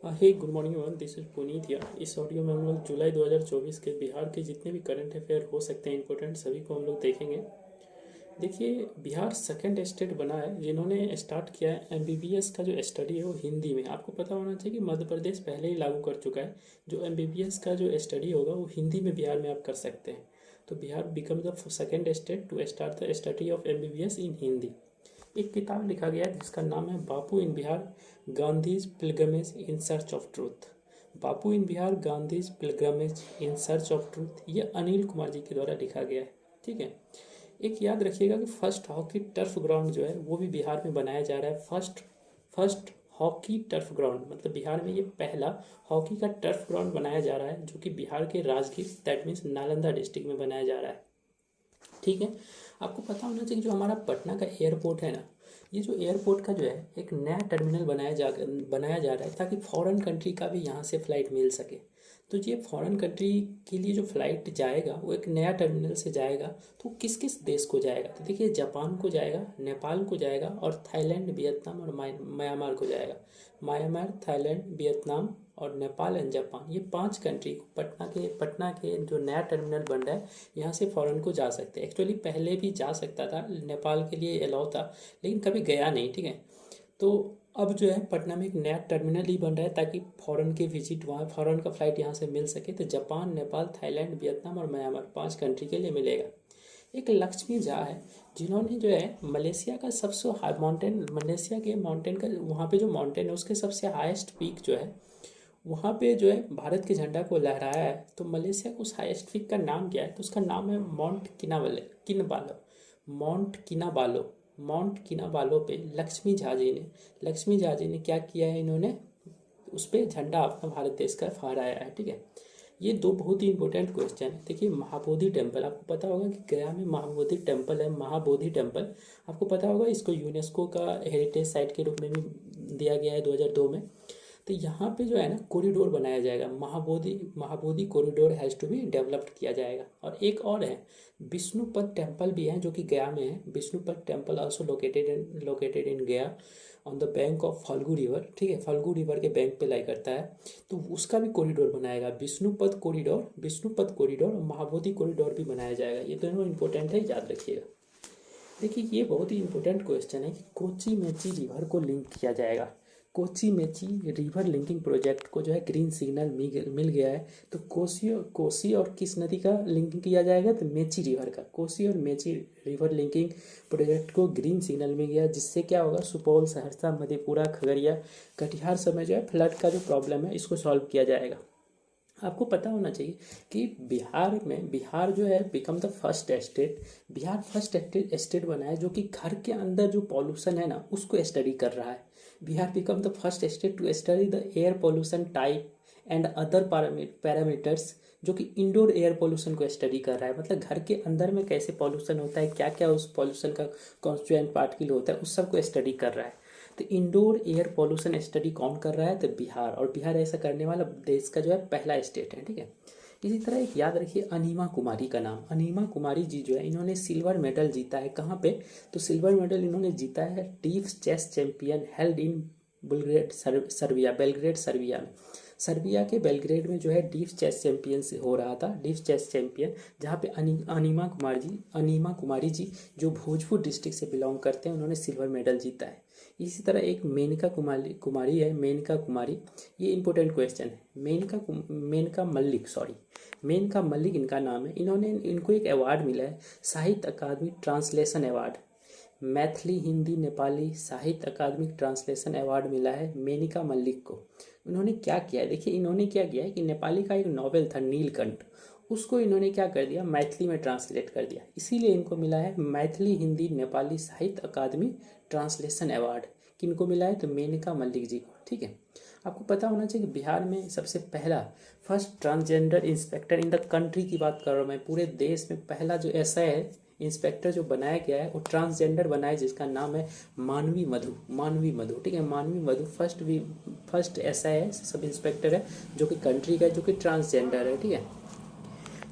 Hey good morning one, this is Puneet here. इस audio में हम लोग जुलाई 2024 के बिहार के जितने भी करंट अफेयर हो सकते हैं इंपॉर्टेंट, सभी को हम लोग देखेंगे। देखिए, बिहार सेकंड स्टेट बना है जिन्होंने स्टार्ट किया है एमबीबीएस का जो स्टडी है वो हिंदी में। आपको पता होना चाहिए कि मध्य प्रदेश पहले ही लागू कर चुका है। जो एमबीबीएस का जो स्टडी होगा वो हिंदी में बिहार में आप कर सकते हैं। तो Bihar become the second state to start the study of MBBS in Hindi. एक किताब लिखा गया है जिसका नाम है Bapu in Bihar, Gandhi's pilgrimage in search of truth. Bapu in Bihar, Gandhi's pilgrimage in search of truth, ये अनिल कुमार जी के द्वारा लिखा गया है। ठीक है। एक याद रखिएगा कि फर्स्ट हॉकी टर्फ ग्राउंड जो है वो भी बिहार में बनाया जा रहा है। फर्स्ट हॉकी टर्फ ग्राउंड मतलब बिहार में ये पहला हॉकी का टर्फ ग्राउंड बनाया जा रहा है, जो कि बिहार के Rajgir, that means Nalanda district में बनाया जा रहा है। ठीक है। आपको पता होना चाहिए कि जो हमारा पटना का एयरपोर्ट है ना, ये जो एयरपोर्ट का जो है एक नया टर्मिनल बनाया जा रहा है ताकि फॉरेन कंट्री का भी यहाँ से फ़्लाइट मिल सके। तो ये फॉरेन कंट्री के लिए जो फ़्लाइट जाएगा वो एक नया टर्मिनल से जाएगा। तो किस किस देश को जाएगा? तो देखिए, जापान को जाएगा, नेपाल को जाएगा और थाईलैंड, वियतनाम और म्यांमार को जाएगा। म्यांमार, थाईलैंड, वियतनाम और नेपाल एंड जापान, ये 5 कंट्री को पटना के जो नया टर्मिनल बन रहा है यहाँ से फ़ॉरेन को जा सकते हैं। एक्चुअली पहले भी जा सकता था, नेपाल के लिए अलाउ था, लेकिन कभी गया नहीं। ठीक है। तो अब जो है पटना में एक नया टर्मिनल ही बन रहा है ताकि फ़ॉरेन के विजिट, वहाँ फ़ॉरेन का फ़्लाइट यहाँ से मिल सके। तो जापान, नेपाल, थाईलैंड, वियतनाम और म्यांमार 5 कंट्री के लिए मिलेगा। एक लक्ष्मी झा है जिन्होंने जो है मलेशिया का सबसे हाई माउंटेन, मलेशिया के माउंटेन का, वहाँ पे जो माउंटेन है उसके सबसे हाईएस्ट पीक जो है वहाँ पे जो है भारत के झंडा को लहराया है। तो मलेशिया का उस हाईएस्ट पीक का नाम क्या है? तो उसका नाम है माउंट किनाबालो पे लक्ष्मी झा जी ने क्या किया है, इन्होंने उस पर झंडा अपना भारत देश का फहराया है। ठीक है। ये 2 बहुत ही इंपॉर्टेंट क्वेश्चन है। देखिए, महाबोधि टेम्पल, आपको पता होगा कि गया में महाबोधि टेम्पल है। महाबोधि टेम्पल आपको पता होगा, इसको यूनेस्को का हेरिटेज साइट के रूप में भी दिया गया है 2002 में। तो यहाँ पे जो है ना कॉरिडोर बनाया जाएगा, Mahabodhi corridor has to be developed किया जाएगा। और एक और है, विष्णुपद टेम्पल भी है जो कि गया में है। Vishnupad temple also located in Gaya on the bank of Falgu river. ठीक है, फल्गु रिवर के बैंक पे लाई करता है। तो उसका भी कॉरिडोर बनाएगा, विष्णुपद कॉरिडोर और महाबोधि कॉरिडोर भी बनाया जाएगा। ये दोनों इंपॉर्टेंट है, याद रखिएगा। देखिए, ये बहुत ही इंपॉर्टेंट क्वेश्चन है कि कोची मेची रिवर को लिंक किया जाएगा। Kochi Mechi river linking project को जो है ग्रीन सिग्नल मिल गया है। तो कोसी और किस नदी का लिंकिंग किया जाएगा? तो मेची रिवर का। कोसी और मेची रिवर लिंकिंग प्रोजेक्ट को ग्रीन सिग्नल मिल गया, जिससे क्या होगा, सुपौल, सहरसा, मधेपुरा, खगड़िया, कटिहार समय जो है फ्लड का जो प्रॉब्लम है इसको सॉल्व किया जाएगा। आपको पता होना चाहिए कि बिहार जो है become the first state, Bihar first state बना है जो कि घर के अंदर जो पॉल्यूशन है ना उसको स्टडी कर रहा है। Bihar become the first state to study the air pollution type and other parameters, जो कि इंडोर एयर पॉल्यूशन को स्टडी कर रहा है। मतलब घर के अंदर में कैसे पॉल्यूशन होता है, क्या क्या उस पॉल्यूशन का कॉन्स्टिट्यूएंट पार्टिकल होता है, उस सब को स्टडी कर रहा है। तो इंडोर एयर पॉल्यूशन स्टडी कौन कर रहा है? तो बिहार। और बिहार ऐसा करने वाला देश का जो है पहला स्टेट है। ठीक है। इसी तरह एक याद रखिए अनीमा कुमारी का नाम। अनीमा कुमारी जी जो है इन्होंने सिल्वर मेडल जीता है। कहाँ पे? तो सिल्वर मेडल इन्होंने जीता है deep chess champion held in Belgrade Serbia में। सर्बिया के बेलग्रेड में जो है डीप चेस चैंपियन हो रहा था, डीप चेस चैंपियन, जहाँ पे अनीमा कुमारी जी जो भोजपुर डिस्ट्रिक्ट से बिलोंग करते हैं, उन्होंने सिल्वर मेडल जीता है। इसी तरह एक कुमारी है, मेनका कुमारी। ये इंपॉर्टेंट क्वेश्चन है। मेनका मल्लिक इनका नाम है। इनको एक अवार्ड मिला है, साहित्य अकादमी ट्रांसलेशन अवार्ड। मैथिली, हिंदी, नेपाली साहित्य अकादमिक ट्रांसलेशन अवार्ड मिला है मेनका मल्लिक को। उन्होंने क्या किया है? देखिए, इन्होंने क्या किया है कि नेपाली का एक नॉवेल था नीलकंठ, उसको इन्होंने क्या कर दिया, मैथिली में ट्रांसलेट कर दिया। इसीलिए इनको मिला है मैथिली, हिंदी, नेपाली साहित्य अकादमी ट्रांसलेशन अवार्ड। किनको मिला है? तो मेनका मल्लिक जी को। ठीक है। आपको पता होना चाहिए कि बिहार में सबसे पहला first transgender inspector in the country की बात कर रहा हूँ मैं, पूरे देश में पहला जो ऐसा है इंस्पेक्टर जो बनाया गया है वो ट्रांसजेंडर बनाया, जिसका नाम है मानवी मधु। ठीक है, मानवी मधु फर्स्ट ऐसा है सब इंस्पेक्टर है जो कि कंट्री का है, जो कि ट्रांसजेंडर है। ठीक है।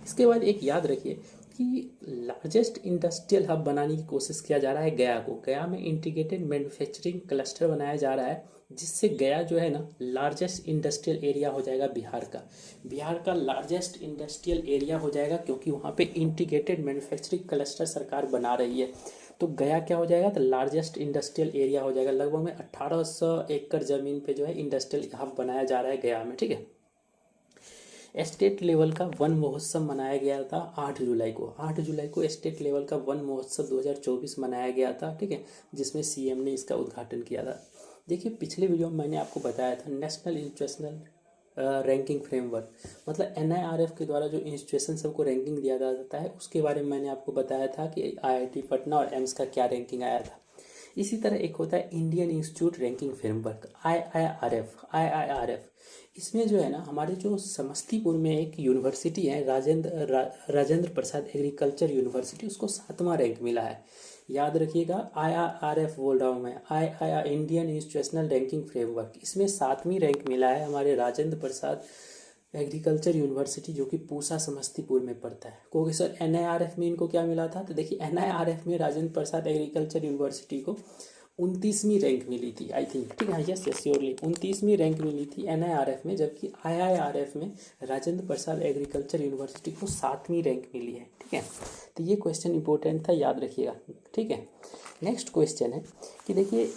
इसके बाद एक याद रखिए कि लार्जेस्ट इंडस्ट्रियल हब बनाने की कोशिश किया जा रहा है गया को। गया में इंटीग्रेटेड मैन्युफैक्चरिंग क्लस्टर बनाया जा रहा है जिससे गया जो है ना लार्जेस्ट इंडस्ट्रियल एरिया हो जाएगा बिहार का लार्जेस्ट इंडस्ट्रियल एरिया हो जाएगा, क्योंकि वहाँ पे इंटीग्रेटेड मैन्युफैक्चरिंग क्लस्टर सरकार बना रही है। तो गया क्या हो जाएगा, तो लार्जेस्ट इंडस्ट्रियल एरिया हो जाएगा। लगभग में 1800 एकड़ ज़मीन पे जो है इंडस्ट्रियल हब बनाया जा रहा है गया में, ठीक है। स्टेट लेवल का वन महोत्सव मनाया गया था 8 जुलाई को। 8 जुलाई को स्टेट लेवल का वन महोत्सव 2024 मनाया गया था, ठीक है, जिसमें सीएम ने इसका उद्घाटन किया था। देखिए पिछले वीडियो में मैंने आपको बताया था नेशनल इंस्टीट्यूशनल रैंकिंग फ्रेमवर्क, मतलब एनआईआरएफ के द्वारा जो इंस्टीट्यूशन सबको रैंकिंग दिया जाता है उसके बारे में मैंने आपको बताया था कि आईआईटी पटना और एम्स का क्या रैंकिंग आया था। इसी तरह एक होता है इंडियन इंस्टीट्यूट रैंकिंग फ्रेमवर्क आईआईआरएफ। इसमें जो है ना हमारे जो समस्तीपुर में एक यूनिवर्सिटी है राजेंद्र प्रसाद एग्रीकल्चर यूनिवर्सिटी, उसको 7वां रैंक मिला है। याद रखिएगा आईआईआरएफ बोल रहा हूँ मैं, आई इंडियन इंस्टीट्यूशनल रैंकिंग फ्रेमवर्क, इसमें 7वीं रैंक मिला है हमारे राजेंद्र प्रसाद एग्रीकल्चर यूनिवर्सिटी जो कि पूसा समस्तीपुर में पड़ता है। क्योंकि सर एनआईआरएफ में इनको क्या मिला था, तो देखिए एनआईआरएफ में राजेंद्र प्रसाद एग्रीकल्चर यूनिवर्सिटी को 29वीं रैंक मिली थी, आई थिंक, ठीक है, यस श्योरली 29वीं रैंक मिली थी एनआईआरएफ में, जबकि आईआईआरएफ में राजेंद्र प्रसाद एग्रीकल्चर यूनिवर्सिटी को 7वीं रैंक मिली है, ठीक है। तो ये क्वेश्चन इंपॉर्टेंट था, याद रखिएगा, ठीक है। नेक्स्ट क्वेश्चन है कि देखिए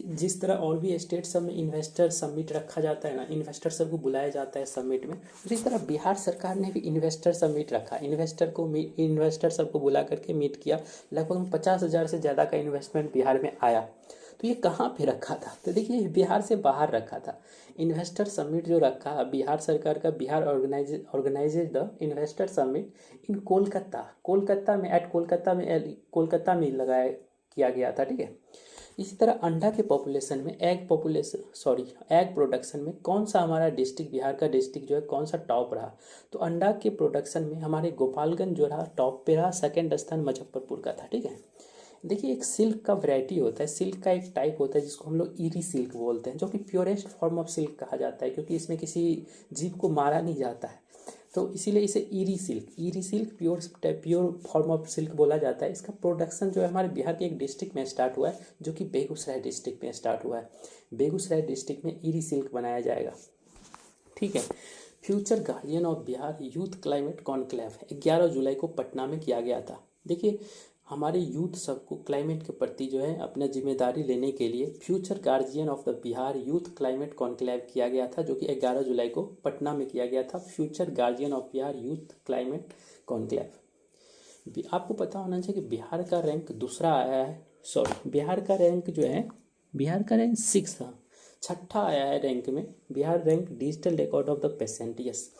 जिस तरह और भी स्टेट सब में इन्वेस्टर समिट रखा जाता है ना, इन्वेस्टर सबको बुलाया जाता है समिट में, उसी तरह बिहार सरकार ने भी इन्वेस्टर समिट रखा। इन्वेस्टर सबको बुला करके मीट किया। लगभग 50,000 से ज़्यादा का इन्वेस्टमेंट बिहार में आया। तो ये कहाँ पे रखा था, तो देखिए बिहार से बाहर रखा था। इन्वेस्टर समिट जो रखा बिहार सरकार का, Bihar organises the investor summit in Kolkata में लगाया किया गया था, ठीक है। इसी तरह अंडा के पॉपुलेशन में एग प्रोडक्शन में कौन सा हमारा डिस्ट्रिक्ट, बिहार का डिस्ट्रिक्ट जो है कौन सा टॉप रहा, तो अंडा के प्रोडक्शन में हमारे गोपालगंज जो रहा टॉप पे रहा। सेकंड स्थान मुजफ्फरपुर का था, ठीक है। देखिए एक सिल्क का वैरायटी होता है, सिल्क का एक टाइप होता है जिसको हम लोग ईरी सिल्क बोलते हैं, जो कि प्योरेस्ट फॉर्म ऑफ सिल्क कहा जाता है, क्योंकि इसमें किसी जीव को मारा नहीं जाता है, तो इसीलिए इसे eerie silk pure form of silk बोला जाता है। इसका प्रोडक्शन जो है हमारे बिहार के एक डिस्ट्रिक्ट में स्टार्ट हुआ है, जो कि बेगूसराय डिस्ट्रिक्ट में स्टार्ट हुआ है। बेगूसराय डिस्ट्रिक्ट में ईरी सिल्क बनाया जाएगा, ठीक है। Future guardian of Bihar youth climate conclave 11 जुलाई को पटना में किया गया था। देखिए हमारे यूथ सबको क्लाइमेट के प्रति जो है अपना जिम्मेदारी लेने के लिए future guardian of the Bihar youth climate conclave किया गया था, जो कि 11 जुलाई को पटना में किया गया था। Future guardian of Bihar youth climate conclave. आपको पता होना चाहिए कि बिहार का रैंक दूसरा आया है, बिहार का रैंक जो है, बिहार का रैंक 6 था, 6ठा आया है रैंक में। Bihar rank digital record of the patient, yes,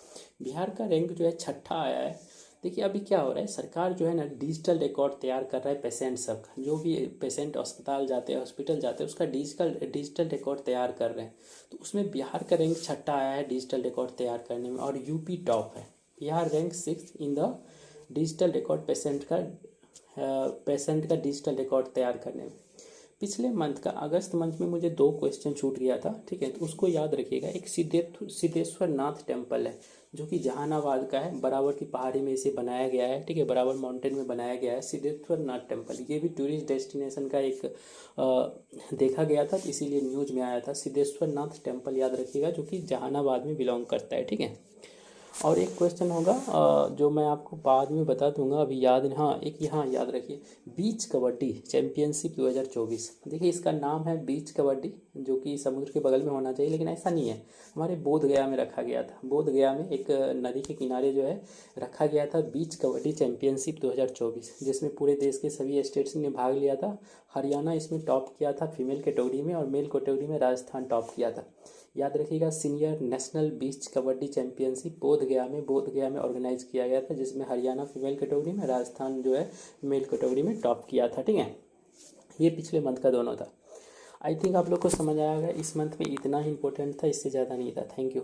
Bihar का रैंक जो है 6ठा आया है। देखिए अभी क्या हो रहा है, सरकार जो है ना डिजिटल रिकॉर्ड तैयार कर रहा है पेशेंट सब का, जो भी पेशेंट अस्पताल जाते हैं हॉस्पिटल जाते हैं उसका डिजिटल रिकॉर्ड तैयार कर रहे हैं। तो उसमें बिहार का रैंक 6ठा आया है डिजिटल रिकॉर्ड तैयार करने में, और यूपी टॉप है। Bihar rank 6 in the digital record patient का डिजिटल रिकॉर्ड तैयार करने में। पिछले मंथ का अगस्त मंथ में मुझे 2 क्वेश्चन छूट गया था, ठीक है, तो उसको याद रखिएगा। एक सिद्धेश्वर नाथ टेम्पल है जो कि जहानाबाद का है, बराबर की पहाड़ी में इसे बनाया गया है, ठीक है, बराबर माउंटेन में बनाया गया है सिद्धेश्वर नाथ टेम्पल। ये भी टूरिस्ट डेस्टिनेशन का एक देखा गया था, तो इसीलिए न्यूज में आया था। सिद्धेश्वर नाथ टेम्पल याद रखिएगा, जो कि जहानाबाद में बिलोंग करता है, ठीक है। और एक क्वेश्चन होगा जो मैं आपको बाद में बता दूंगा, अभी याद नहीं, हाँ एक यहाँ याद रखिए, बीच कबड्डी चैंपियनशिप 2024। देखिए इसका नाम है बीच कबड्डी, जो कि समुद्र के बगल में होना चाहिए, लेकिन ऐसा नहीं है। हमारे बोध गया में रखा गया था, बोध गया में एक नदी के किनारे जो है रखा गया था बीच कबड्डी चैंपियनशिप 2024, जिसमें पूरे देश के सभी स्टेट्स ने भाग लिया था। हरियाणा इसमें टॉप किया था फीमेल कैटेगरी में, और मेल कैटेगरी में राजस्थान टॉप किया था। याद रखिएगा सीनियर नेशनल बीच कबड्डी चैंपियनशिप बोध गया में ऑर्गेनाइज किया गया था, जिसमें हरियाणा फीमेल कैटेगरी में, राजस्थान जो है मेल कैटेगरी में टॉप किया था, ठीक है। ये पिछले मंथ का दोनों था। आई थिंक आप लोग को समझ आया होगा, इस मंथ में इतना ही इंपॉर्टेंट था, इससे ज़्यादा नहीं था। Thank you.